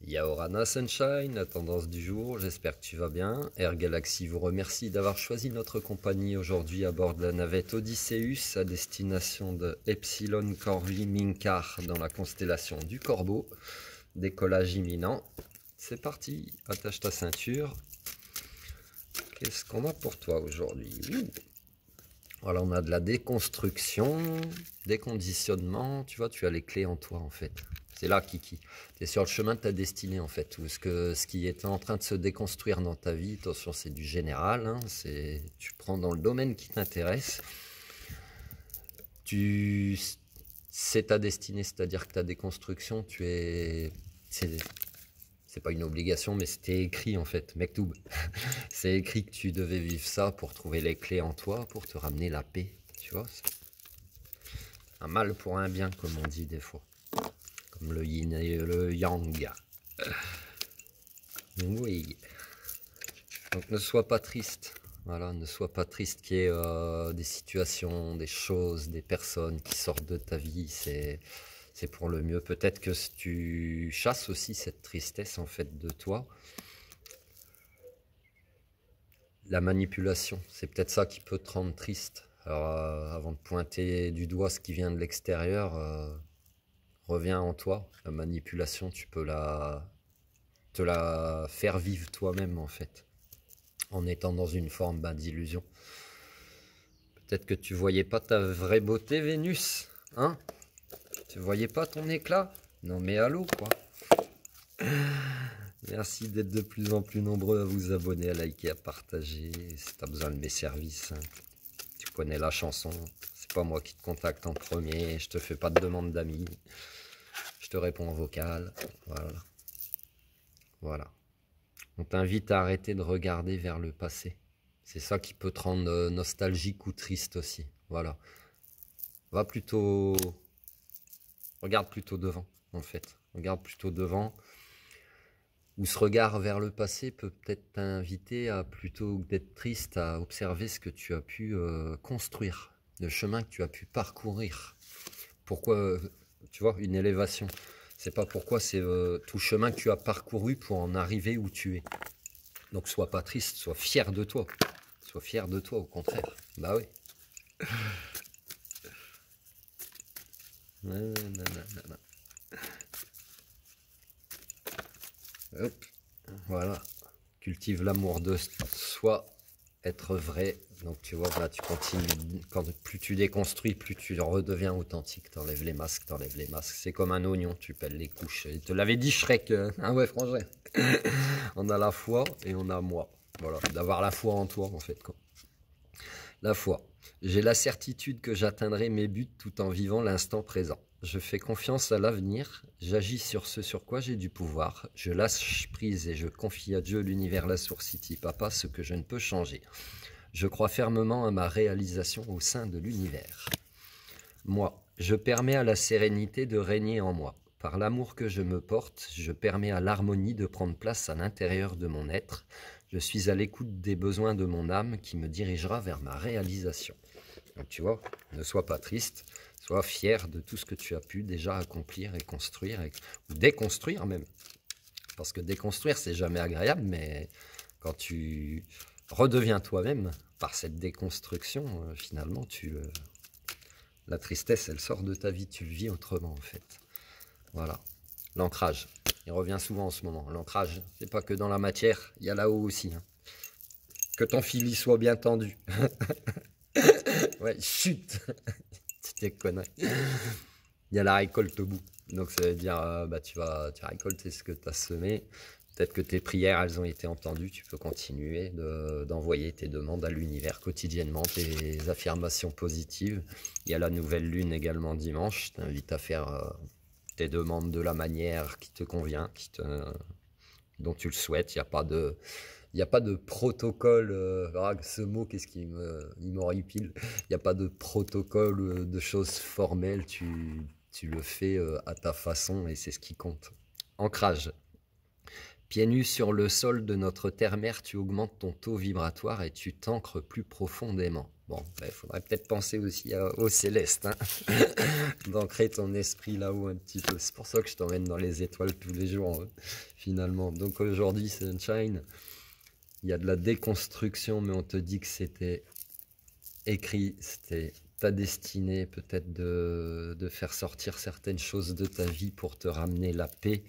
Yaorana Sunshine, la tendance du jour, j'espère que tu vas bien. Air Galaxy vous remercie d'avoir choisi notre compagnie aujourd'hui à bord de la navette Odysseus à destination de Epsilon Corvi Minkar dans la constellation du Corbeau. Décollage imminent. C'est parti, attache ta ceinture. Qu'est-ce qu'on a pour toi aujourd'hui? Voilà, on a de la déconstruction, déconditionnement. Tu vois, tu as les clés en toi en fait. C'est là, Kiki. Tu es sur le chemin de ta destinée, en fait. Ce qui est en train de se déconstruire dans ta vie, attention, c'est du général. Hein, tu prends dans le domaine qui t'intéresse. C'est ta destinée, c'est-à-dire que ta déconstruction, c'est pas une obligation, mais c'était écrit, en fait. Mektoub. C'est écrit que tu devais vivre ça pour trouver les clés en toi, pour te ramener la paix. Tu vois, un mal pour un bien, comme on dit des fois. Comme le yin et le yang. Oui. Donc ne sois pas triste. Voilà, ne sois pas triste qu'il y ait des situations, des choses, des personnes qui sortent de ta vie. C'est pour le mieux. Peut-être que tu chasses aussi cette tristesse en fait de toi. La manipulation, c'est peut-être ça qui peut te rendre triste. Alors avant de pointer du doigt ce qui vient de l'extérieur, reviens en toi. La manipulation, tu peux te la faire vivre toi-même en fait, en étant dans une forme d'illusion. Peut-être que tu voyais pas ta vraie beauté, Vénus, hein? Tu voyais pas ton éclat? Non mais allô quoi. Merci d'être de plus en plus nombreux à vous abonner, à liker, à partager. Si tu as besoin de mes services, hein, tu connais la chanson. C'est pas moi qui te contacte en premier, je te fais pas de demande d'amis. Je te réponds en vocal. Voilà. Voilà. On t'invite à arrêter de regarder vers le passé. C'est ça qui peut te rendre nostalgique ou triste aussi. Voilà. Va plutôt... Regarde plutôt devant, en fait. Regarde plutôt devant. Ou ce regard vers le passé peut peut-être t'inviter à, plutôt que d'être triste, à observer ce que tu as pu construire. Le chemin que tu as pu parcourir. Pourquoi, tu vois, une élévation. C'est pas pourquoi, c'est tout chemin que tu as parcouru pour en arriver où tu es. Donc sois pas triste, sois fier de toi. Sois fier de toi, au contraire. Bah oui. Hop. Voilà. Cultive l'amour de soi, être vrai. Donc tu vois, là tu continues. Plus tu déconstruis, plus tu redeviens authentique. T'enlèves les masques, t'enlèves les masques. C'est comme un oignon, tu pèles les couches. Il te l'avait dit Shrek. Ah ouais, frangin. On a la foi et on a moi. Voilà, d'avoir la foi en toi en fait, quoi. La foi. J'ai la certitude que j'atteindrai mes buts tout en vivant l'instant présent. Je fais confiance à l'avenir, j'agis sur ce sur quoi j'ai du pouvoir, je lâche prise et je confie à Dieu, l'univers, la source, City, Papa, ce que je ne peux changer. Je crois fermement à ma réalisation au sein de l'univers. Moi, je permets à la sérénité de régner en moi. Par l'amour que je me porte, je permets à l'harmonie de prendre place à l'intérieur de mon être. Je suis à l'écoute des besoins de mon âme qui me dirigera vers ma réalisation. Donc tu vois, ne sois pas triste, sois fier de tout ce que tu as pu déjà accomplir et construire, ou déconstruire même. Parce que déconstruire, c'est jamais agréable, mais quand tu redeviens toi-même par cette déconstruction, finalement, la tristesse, elle sort de ta vie, tu le vis autrement en fait. Voilà, l'ancrage, il revient souvent en ce moment. L'ancrage, c'est pas que dans la matière, il y a là-haut aussi. Hein. Que ton fil soit bien tendu. Ouais, chut. Tu t'es connerie. Il y a la récolte au bout. Donc ça veut dire, tu vas récolter ce que tu as semé. Peut-être que tes prières, elles ont été entendues. Tu peux continuer d'envoyer tes demandes à l'univers quotidiennement, tes affirmations positives. Il y a la nouvelle lune également dimanche. Je t'invite à faire tes demandes de la manière qui te convient, dont tu le souhaites. Il n'y a pas de protocole, ce mot, qu'est-ce qui m'horripile. Il n'y a pas de protocole, de choses formelles, tu le fais à ta façon et c'est ce qui compte. Ancrage. Pieds nus sur le sol de notre terre-mère, tu augmentes ton taux vibratoire et tu t'ancres plus profondément. Bon, il faudrait peut-être penser aussi au céleste, hein. D'ancrer ton esprit là-haut un petit peu. C'est pour ça que je t'emmène dans les étoiles tous les jours, hein, finalement. Donc aujourd'hui, Sunshine, il y a de la déconstruction, mais on te dit que c'était écrit, c'était ta destinée, peut-être de faire sortir certaines choses de ta vie pour te ramener la paix.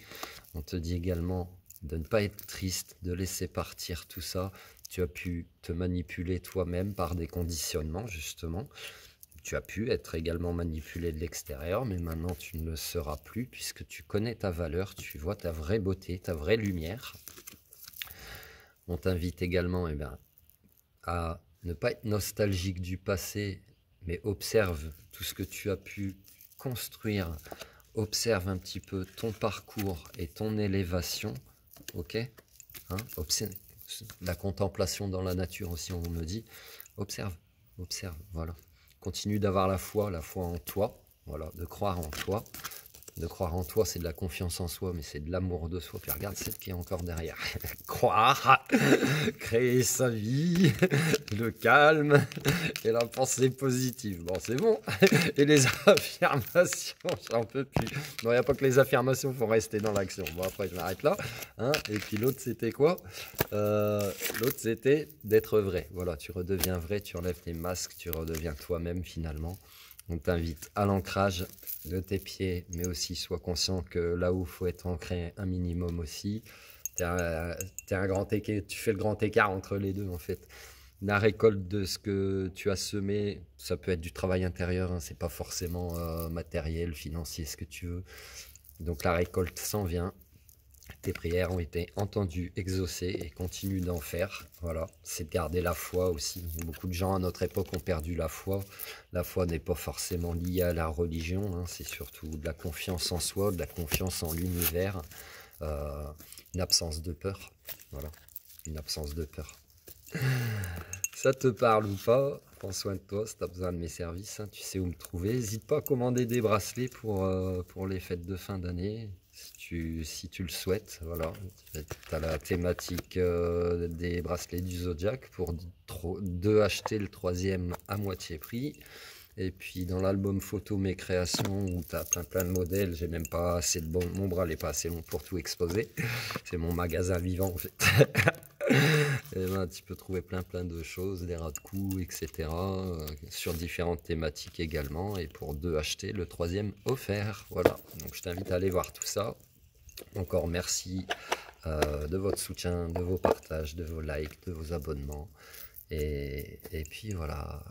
On te dit également de ne pas être triste, de laisser partir tout ça. Tu as pu te manipuler toi-même par des conditionnements, justement. Tu as pu être également manipulé de l'extérieur, mais maintenant tu ne le seras plus puisque tu connais ta valeur, tu vois ta vraie beauté, ta vraie lumière. On t'invite également à ne pas être nostalgique du passé, mais observe tout ce que tu as pu construire. Observe un petit peu ton parcours et ton élévation, ok, hein, observe la contemplation dans la nature aussi, on me dit. Observe, observe, voilà. Continue d'avoir la foi en toi, voilà, de croire en toi. De croire en toi, c'est de la confiance en soi, mais c'est de l'amour de soi. Puis regarde celle qui est encore derrière. Croire, créer sa vie, le calme et la pensée positive. Bon, c'est bon. Et les affirmations, j'en peux plus. Non, il n'y a pas que les affirmations, il faut rester dans l'action. Bon, après, je m'arrête là. Hein. Et puis l'autre, c'était quoi? L'autre, c'était d'être vrai. Voilà, tu redeviens vrai, tu enlèves tes masques, tu redeviens toi-même finalement. On t'invite à l'ancrage de tes pieds, mais aussi sois conscient que là où il faut être ancré un minimum aussi, tu fais le grand écart entre les deux en fait. La récolte de ce que tu as semé, ça peut être du travail intérieur, hein, c'est pas forcément matériel, financier, ce que tu veux. Donc la récolte s'en vient. Tes prières ont été entendues, exaucées et continuent d'en faire. Voilà, c'est de garder la foi aussi. Beaucoup de gens à notre époque ont perdu la foi. La foi n'est pas forcément liée à la religion, hein. C'est surtout de la confiance en soi, de la confiance en l'univers, une absence de peur. Voilà, une absence de peur. Ça te parle ou pas? Prends soin de toi, si tu as besoin de mes services, hein, tu sais où me trouver. N'hésite pas à commander des bracelets pour les fêtes de fin d'année. Si tu le souhaites, voilà. Tu as la thématique des bracelets du Zodiac pour deux acheter, le troisième à moitié prix. Et puis dans l'album photo Mes créations où tu as plein de modèles, j'ai même pas assez mon bras n'est pas assez long pour tout exposer. C'est mon magasin vivant en fait. Et ben, tu peux trouver plein de choses, des ras de coups, etc. Sur différentes thématiques également. Et pour deux acheter, le troisième offert. Voilà, donc je t'invite à aller voir tout ça. Encore merci de votre soutien, de vos partages, de vos likes, de vos abonnements. Et puis voilà,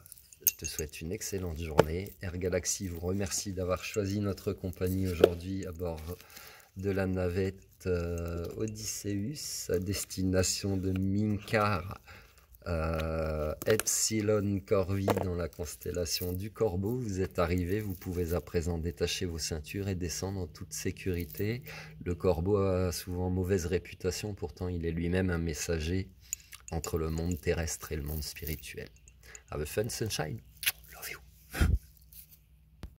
je te souhaite une excellente journée. Air Galaxy vous remercie d'avoir choisi notre compagnie aujourd'hui à bord de la navette Odysseus à destination de Minkar, Epsilon Corvi dans la constellation du Corbeau. Vous êtes arrivé, vous pouvez à présent détacher vos ceintures et descendre en toute sécurité. Le Corbeau a souvent mauvaise réputation, pourtant il est lui-même un messager entre le monde terrestre et le monde spirituel. Have a fun, sunshine!